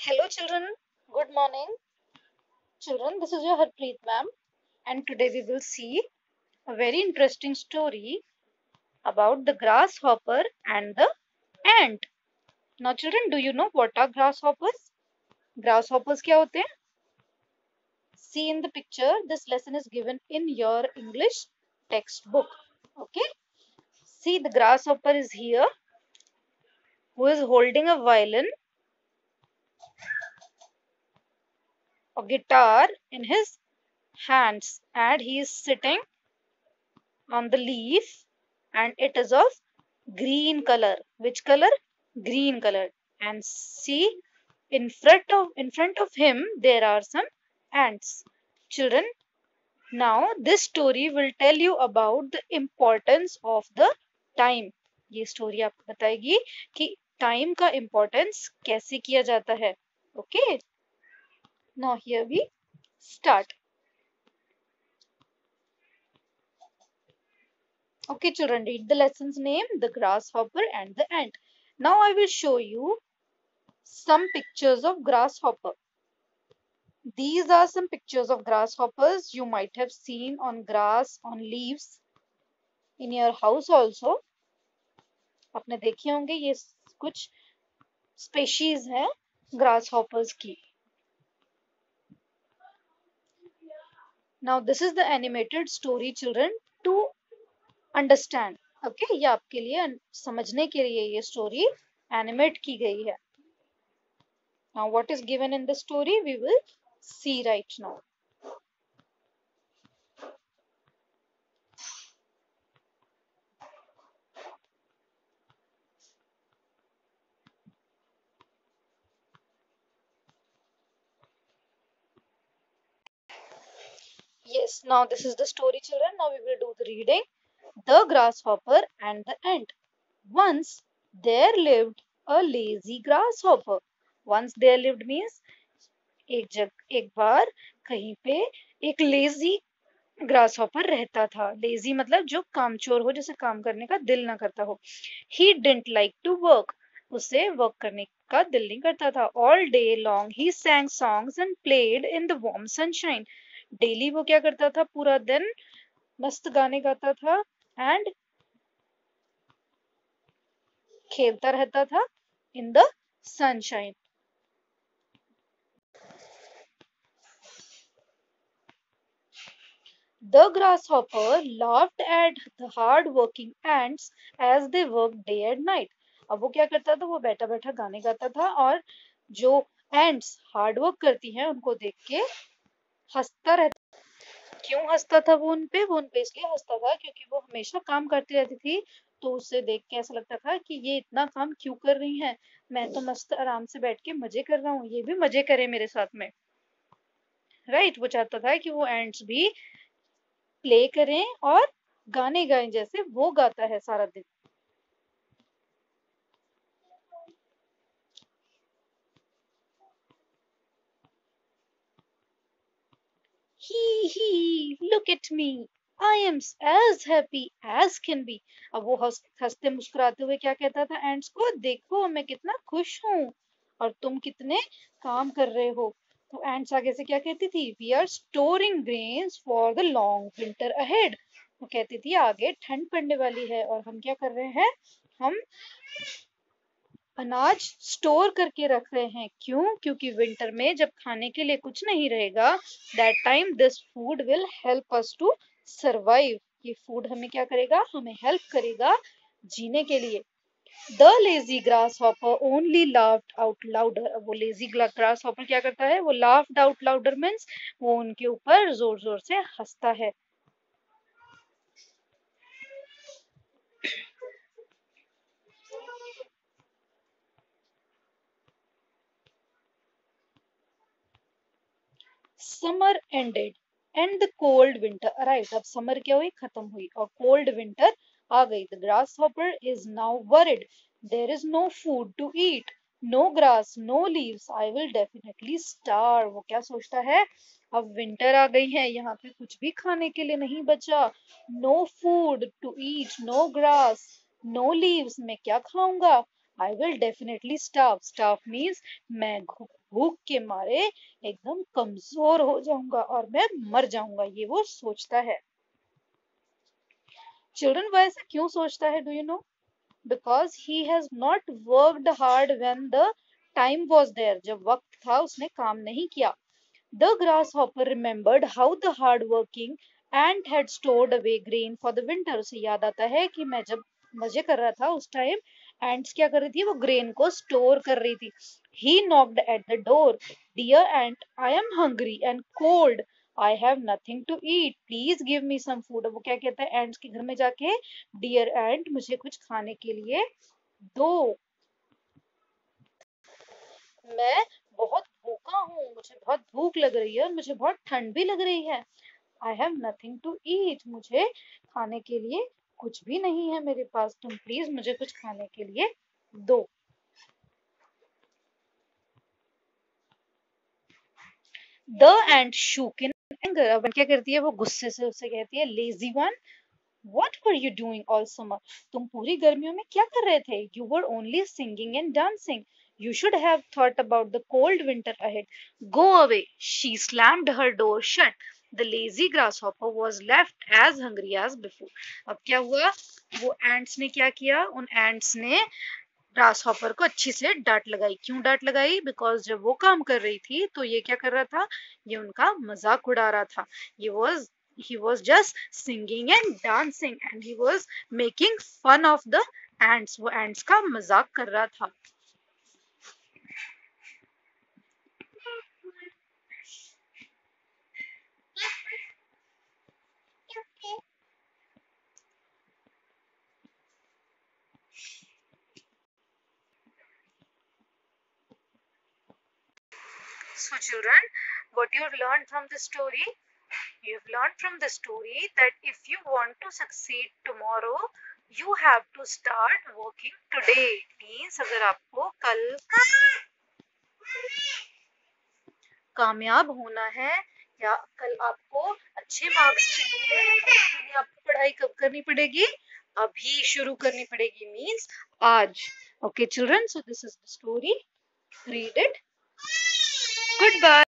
Hello children, good morning. Children, this is your Harpreet ma'am and today we will see a very interesting story about the grasshopper and the ant. Now children, do you know what are grasshoppers? Grasshoppers क्या होते हैं? See in the picture, this lesson is given in your English textbook. Okay? See the grasshopper is here who is holding a violin or guitar in his hands and he is sitting on the leaf and it is of green color. Which color? Green color. And see in front of him there are some ants. Children, now this story will tell you about the importance of the time. ये story आपको बताएगी कि time का importance कैसे किया जाता है. Okay, now here we start. Okay, children, read the lesson's name, The Grasshopper and the Ant. Now I will show you some pictures of grasshopper. These are some pictures of grasshoppers you might have seen on grass, on leaves, in your house also. आपने देखे होंगे ये कुछ species हैं grasshoppers की. Now this is the animated story, children, to understand. Okay, ये आपके लिए समझने के लिए ये story animate की गई है. Now what is given in the story we will see right now. Yes, now this is the story, children. Now we will do the reading. The Grasshopper and the Ant. Once there lived a lazy grasshopper. Once there lived means एक बार कहीं पे एक lazy grasshopper रहता था. Lazy मतलब जो कामचोर हो, जैसे काम करने का दिल ना करता हो. He didn't like to work. उसे वर्क करने का दिल नहीं करता था. All day long he sang songs and played in the warm sunshine. Daily वो क्या करता था? पूरा दिन मस्त गाने गाता था एंड खेलता रहता था in the sunshine. The grasshopper laughed at the hard-working ants as they worked day and night. अब वो क्या करता था? वो बैठा बैठा गाने गाता था और जो ants हार्ड वर्क करती हैं उनको देख के हंसता रहता. क्यों हंसता था वो उनपे? वो उनपे इसलिए हंसता था क्योंकि वो हमेशा काम करती रहती थी. तो उसे देख के ऐसा लगता था कि ये इतना काम क्यों कर रही हैं? मैं तो मस्त आराम से बैठ के मजे कर रहा हूँ, ये भी मजे करे मेरे साथ में. राइट, वो चाहता था कि वो एंड्स भी प्ले करें और गाने गाएं जैसे वो गाता है सारा दिन. He look at me, I am as happy as can be. अब वो हंसते मुस्कुराते हुए क्या कहता था एंड्स को? देखो मैं कितना खुश हूँ और तुम कितने काम कर रहे हो. तो एंड्स आगे से क्या कहती थी? We are storing grains for the long winter ahead. वो कहती थी आगे ठंड पड़ने वाली है और हम क्या कर रहे हैं? हम अनाज स्टोर करके रख रहे हैं. क्यों? क्योंकि विंटर में जब खाने के लिए कुछ नहीं रहेगा, that time this food will help us to survive. ये फूड हमें क्या करेगा? हमें हेल्प करेगा जीने के लिए. The lazy grasshopper only laughed out louder. अब वो लेजी ग्रास हॉपर क्या करता है? वो लाफ्ड आउट लाउडर मीन्स वो उनके ऊपर जोर जोर से हंसता है. Summer ended and the cold winter arrived. अब समर क्या हुई? खत्म हुई और कोल्ड विंटर आ गई. The grasshopper is now worried. There is no food to eat, no grass, no leaves, I will definitely starve. वो क्या सोचता है? अब विंटर आ गई है, यहाँ पे कुछ भी खाने के लिए नहीं बचा. No food to eat, no grass, no leaves, मैं क्या खाऊंगा? I will definitely starve. Starve means मैं भूख के मारे एकदम कमजोर हो जाऊंगा और मैं मर जाऊंगा, ये वो सोचता है। चिल्ड्रन वो ऐसा क्यों सोचता है, do you know? Because he has not worked hard when the time was there. जब वक्त था उसने काम नहीं किया। The grasshopper remembered how the hard-working ant had stored away grain for the winter. उसे याद आता है कि मैं जब मजे कर रहा था उस टाइम ants क्या कर रही थी, वो ग्रेन को स्टोर कर रही थी। He knocked at the door. Dear ant, I am hungry and cold. I have nothing to eat. Please give me some food. अब वो क्या कहता है ants के घर में जाके, Dear ant, मुझे कुछ खाने के लिए दो, मैं बहुत भूखा हूँ, मुझे बहुत भूख लग रही है और मुझे बहुत ठंड भी लग रही है। I have nothing to eat, मुझे खाने के लिए कुछ भी नहीं है मेरे पास, तुम प्लीज मुझे कुछ खाने के लिए दो। The end shook in anger, अब क्या करती है वो गुस्से से उससे कहती है, lazy one, What were you doing all summer? तुम पूरी गर्मियों में क्या कर रहे थे? You were only singing and dancing. You should have thought about the cold winter ahead. Go away. She slammed her door shut. The lazy grasshopper was left as hungry as before. अब क्या हुआ? वो ants ने क्या किया? उन ants ने grass hopper को अच्छी से डांट लगाई। क्यों डांट लगाई? बिकॉज जब वो काम कर रही थी तो ये क्या कर रहा था, ये उनका मजाक उड़ा रहा था। ये was he was just singing and dancing and he was making fun of the ants, वो ants का मजाक कर रहा था। So children, what you've learned from the story, you've learned from the story that if you want to succeed tomorrow, you have to start working today. Means अगर आपको कल कामयाब होना है या कल आपको अच्छे मार्क्स चाहिए तो उसके लिए आपको पढ़ाई कब करनी पड़ेगी? अभी शुरू करनी पड़ेगी, मीन्स आज। Okay children, so this is the story, read it. Good bye.